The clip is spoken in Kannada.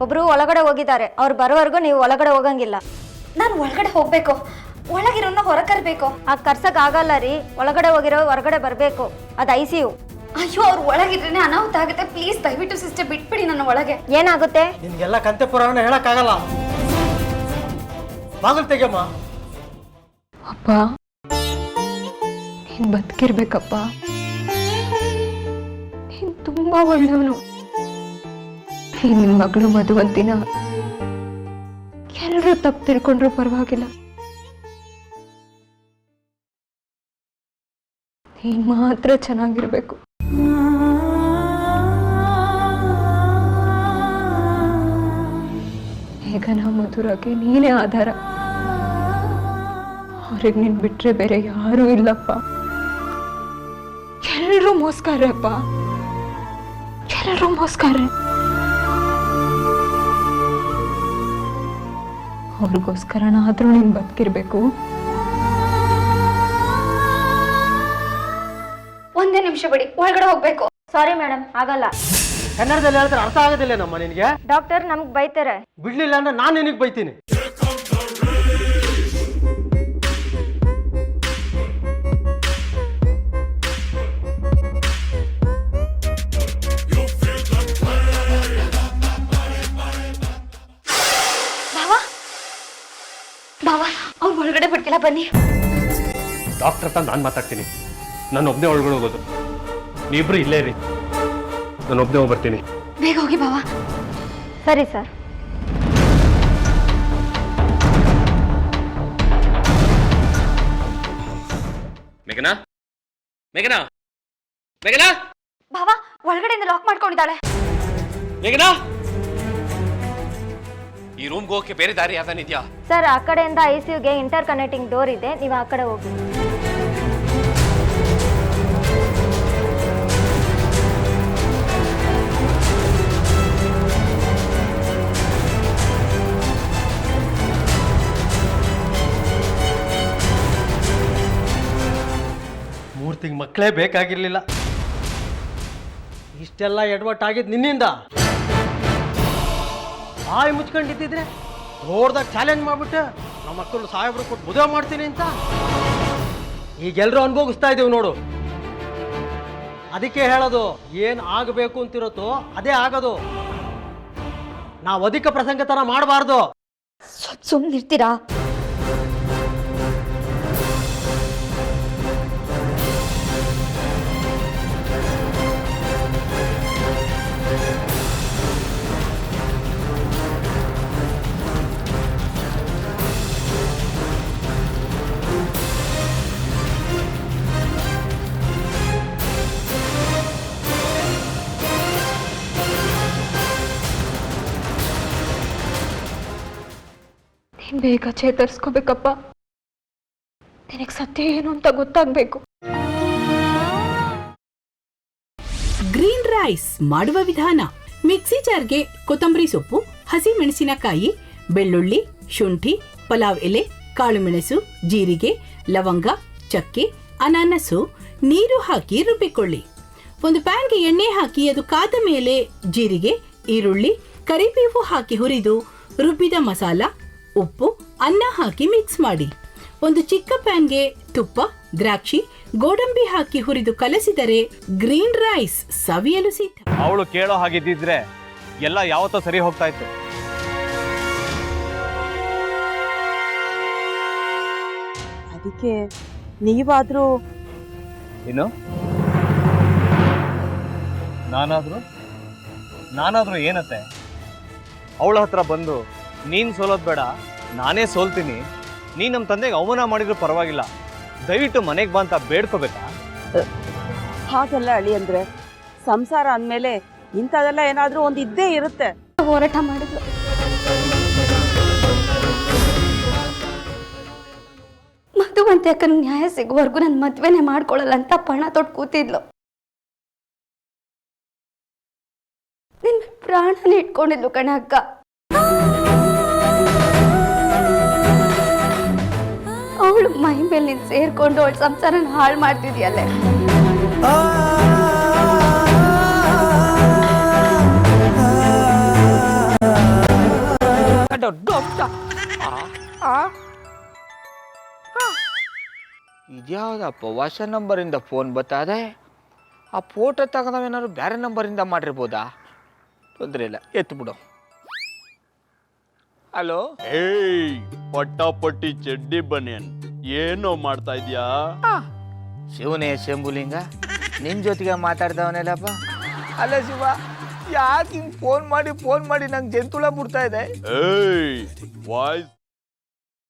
ಒಬ್ರು ಒಳಗಡೆ ಹೋಗಿದ್ದಾರೆ, ಅವ್ರು ಬರೋವರೆಗೂ ನೀವು ಒಳಗಡೆ ಹೋಗಂಗಿಲ್ಲ. ನಾನು ಒಳಗಡೆ ಹೋಗ್ಬೇಕು, ಒಳಗಿರೋನ್ನ ಹೊರ ಕರ್ಬೇಕು. ಕರ್ಸಕ್ ಆಗಲ್ಲ ರೀ, ಒಳಗಡೆ ಹೋಗಿರೋ ಹೊರಗಡೆ ಬರಬೇಕು. ಅದು ICU. ಅಯ್ಯೋ, ಅವ್ರು ಒಳಗಿದ್ರೇನೆ ಅನಾಹುತ ಆಗುತ್ತೆ. ಪ್ಲೀಸ್ ದಯವಿಟ್ಟು ಸಿಸ್ಟರ್ ಬಿಟ್ಬಿಡಿ ನನ್ನ ಒಳಗೆ. ಏನಾಗುತ್ತೆ? ನಿನ್ಗೆಲ್ಲ ಕಂತೆ ಪುರಾಣ ಹೇಳಕ್ಕಾಗಲ್ಲ. ಬಾಗಿಲು ತೆಗೆಯಮ್ಮ. ಅಪ್ಪ, ನೀನು ಬದುಕಿರ್ಬೇಕಪ್ಪ. ನೀನು ತುಂಬಾ ಒಳ್ಳೆಯವನು. ನಿಮ್ಮ ಮಗಳು ಮದುವಂತಿನ ಎಲ್ಲರೂ ತಪ್ಪು ತಿಳ್ಕೊಂಡ್ರೂ ಪರವಾಗಿಲ್ಲ, ನೀನ್ ಮಾತ್ರ ಚೆನ್ನಾಗಿರ್ಬೇಕು. ಮೇಘನ ಮಧುರಕ್ಕೆ ನೀನೇ ಆಧಾರ. ಅವ್ರಿಗೆ ನೀನ್ ಬಿಟ್ರೆ ಬೇರೆ ಯಾರೂ ಇಲ್ಲಪ್ಪ. ಎಲ್ಲರೂ ಮೋಸ್ಕಾರಪ್ಪ, ಎಲ್ಲರೂ ಮೋಸ್ಕಾರ್ರೆ. ಅವ್ರಿಗೋಸ್ಕರನಾದ್ರೂ ನೀನ್ ಬದುಕಿರ್ಬೇಕು. ಒಂದೇ ನಿಮಿಷ ಬಿಡಿ, ಒಳಗಡೆ ಹೋಗ್ಬೇಕು. ಸಾರಿ ಮೇಡಮ್, ಆಗಲ್ಲ. ಕನ್ನಡದಲ್ಲಿ ಹೇಳಿದ್ರೆ ಅರ್ಥ ಆಗೋದಿಲ್ಲ ನಮ್ಮ ನಿನ್ಗೆ. ಡಾಕ್ಟರ್ ನಮ್ಗೆ ಬೈತಾರೆ. ಬಿಡ್ಲಿಲ್ಲ ಅಂದ್ರೆ ನಾನು ನಿನಗೆ ಬೈತೀನಿ. ಬಾವಾ, ಅವ್ರು ಒಳಗಡೆ ಬಿಡ್ತಿಲ್ಲ, ಬನ್ನಿ. ಡಾಕ್ಟರ್ ಹತ್ರ ನಾನು ಮಾತಾಡ್ತೀನಿ. ನಾನು ಒಬ್ಬನೇ ಒಳಗಡೆ ಹೋಗೋದು, ನೀವಿಬ್ರು ಇಲ್ಲೇ ರೀ. ನಾನು ಒಬ್ಬನೇ ಹೋಗಿ ಬರ್ತೀನಿ. ಬೇಗ ಹೋಗಿ ಬಾವಾ. ಸರಿ ಸರ್. ಮೇಘನಾ, ಮೇಘನಾ, ಮೇಘನಾ, ಬಾವಾ ಒಳಗಡೆಯಿಂದ ಲಾಕ್ ಮಾಡ್ಕೊಂಡಿದ್ದಾಳೆ. ಮೇಘನಾ, ಈ ರೂಮ್ಗೆ ಹೋಗಕ್ಕೆ ಬೇರೆ ದಾರಿ ಯಾವ್ದಾನಿದ್ಯಾ? ಸರ್, ಆ ಕಡೆಯಿಂದ ICUಗೆ ಇಂಟರ್ ಕನೆಕ್ಟಿಂಗ್ ಡೋರ್ ಇದೆ, ನೀವು ಆ ಕಡೆ ಹೋಗಿ. ಮೂರ್ತಿಗೆ ಮಕ್ಕಳೇ ಬೇಕಾಗಿರ್ಲಿಲ್ಲ. ಇಷ್ಟೆಲ್ಲ ಎಡವಟ್ಟಾಗಿದ್ದು ನಿನ್ನಿಂದ. ಬಾಯಿ ಮುಚ್ಕೊಂಡಿದ್ದಿದ್ರೆ ರೋಡ್ದಾಗ ಚಾಲೆಂಜ್ ಮಾಡ್ಬಿಟ್ಟು ನಮ್ಮ ಮಕ್ಕಳು ಸಾಹೇಬ್ರು ಕೊಟ್ಟು ಮದುವೆ ಮಾಡ್ತೀನಿ ಅಂತ ಈಗೆಲ್ಲರೂ ಅನುಭವಿಸ್ತಾ ಇದ್ದೀವಿ ನೋಡು. ಅದಕ್ಕೆ ಹೇಳೋದು, ಏನು ಆಗಬೇಕು ಅಂತಿರುತ್ತೋ ಅದೇ ಆಗೋದು. ನಾವು ಅಧಿಕ ಪ್ರಸಂಗತನ ಮಾಡಬಾರ್ದು. ಸುಮ್ಮನಿರ್ತೀರಾ? ನೀನ್ ಬೇಗ ಚೇತರಿಸ್ಕೋಬೇಕಪ್ಪ. ನಿನಗೆ ಸತ್ಯ ಏನು ಅಂತ ಗೊತ್ತಾಗ್ಬೇಕು. ಗ್ರೀನ್ ರೈಸ್ ಮಾಡುವ ವಿಧಾನ: ಮಿಕ್ಸಿ ಜಾರ್ಗೆ ಕೊತ್ತಂಬರಿ ಸೊಪ್ಪು, ಹಸಿ ಮೆಣಸಿನಕಾಯಿ, ಬೆಳ್ಳುಳ್ಳಿ, ಶುಂಠಿ, ಪಲಾವ್ ಎಲೆ, ಕಾಳುಮೆಣಸು, ಜೀರಿಗೆ, ಲವಂಗ, ಚಕ್ಕೆ, ಅನಾನಸು, ನೀರು ಹಾಕಿ ರುಬ್ಬಿಕೊಳ್ಳಿ. ಒಂದು ಪ್ಯಾನ್ಗೆ ಎಣ್ಣೆ ಹಾಕಿ ಅದು ಕಾದ ಮೇಲೆ ಜೀರಿಗೆ, ಈರುಳ್ಳಿ, ಕರಿಬೇವು ಹಾಕಿ ಹುರಿದು ರುಬ್ಬಿದ ಮಸಾಲ, ಉಪ್ಪು, ಅನ್ನ ಹಾಕಿ ಮಿಕ್ಸ್ ಮಾಡಿ. ಒಂದು ಚಿಕ್ಕ ಪ್ಯಾನ್ಗೆ ತುಪ್ಪ, ದ್ರಾಕ್ಷಿ, ಗೋಡಂಬಿ ಹಾಕಿ ಹುರಿದು ಕಲಸಿದರೆ ಗ್ರೀನ್ ರೈಸ್ ಸವಿಯಲು ಸಿದ್ಧ. ಅವಳು ಕೇಳೋ ಹಾಗಿದ್ದಿದ್ರೆ ಎಲ್ಲ ಯಾವತ್ತೋ ಸರಿ ಹೋಗ್ತಾ ಇತ್ತು. ಅದಕ್ಕೆ ನೀವಾದ್ರೂ ಏನು? ನಾನಾದ್ರೂ ಏನತ್ತೆ? ಅವಳ ಹತ್ರ ಬಂದು ನೀನ್ ಸೋಲೋದ್ ಬೇಡ, ನಾನೇ ಸೋಲ್ತೀನಿ, ನೀ ನಮ್ಮ ತಂದೆಗೆ ಅವಮಾನ ಮಾಡಿದ್ರು ಪರವಾಗಿಲ್ಲ, ದಯವಿಟ್ಟು ಮನೆಗೆ ಬಾ ಅಂತ ಬೇಡ್ಕೋಬೇಕಾ? ಹಾಗೆಲ್ಲ ಅಳಿ ಅಂದ್ರೆ ಸಂಸಾರ ಅಂದಮೇಲೆ ಇಂಥದೆಲ್ಲ ಏನಾದ್ರೂ ಒಂದು ಇದ್ದೇ ಇರುತ್ತೆ. ಹೋರಾಟ ಮಾಡಿದ್ಲು. ಮಧುವಂತೆ ಅಕ್ಕನ ನ್ಯಾಯ ಸಿಗುವವರೆಗೂ ನನ್ನ ಮದ್ವೆನೆ ಮಾಡ್ಕೊಳ್ಳಲ್ಲ ಅಂತ ಪಣ ತೊಟ್ಟು ಕೂತಿದ್ಲು. ನಿನ್ನ ಪ್ರಾಣನ ಇಟ್ಕೊಂಡಿದ್ಲು ಕಣ ಅಕ್ಕ. ಅವಳು ಮೈ ಮೇಲೆ ನೀನು ಸೇರ್ಕೊಂಡು ಅವಳ ಸಂಸಾರನ ಹಾಳು ಮಾಡ್ತಿದ್ಯಲ್ಲೇ. ಇದ್ಯಾವುದಪ್ಪ ಹೊಸ ನಂಬರಿಂದ ಫೋನ್ ಬತ್ತದೆ. ಆ ಫೋಟೋ ತಗೊಂಡವೇನಾದ್ರು ಬೇರೆ ನಂಬರಿಂದ ಮಾಡಿರ್ಬೋದಾ? ತೊಂದರೆ ಇಲ್ಲ, ಎತ್ಬಿಡು. ಹಲೋ, ಏಯ್ ಪಟ್ಟಾಪಟ್ಟಿ ಚಡ್ಡಿ ಬನಿಯನ್, ಏನೋ ಮಾಡ್ತಾ ಇದ್ಯಾ? ಶಿವನೇ ಶಂಭುಲಿಂಗ, ನಿನ್ನ ಜೊತೆಗೆ ಮಾತಾಡ್ದವನೇಲಪ್ಪ. ಅಲ್ಲ ಶಿವ, ಯಾಕೆ ಹಿಂಗೆ ಫೋನ್ ಮಾಡಿ ನಂಗೆ ಜಂತುಳ ಬಿಡ್ತಾ ಇದೆ? ಏಯ್ ವಾಯ್ಸ್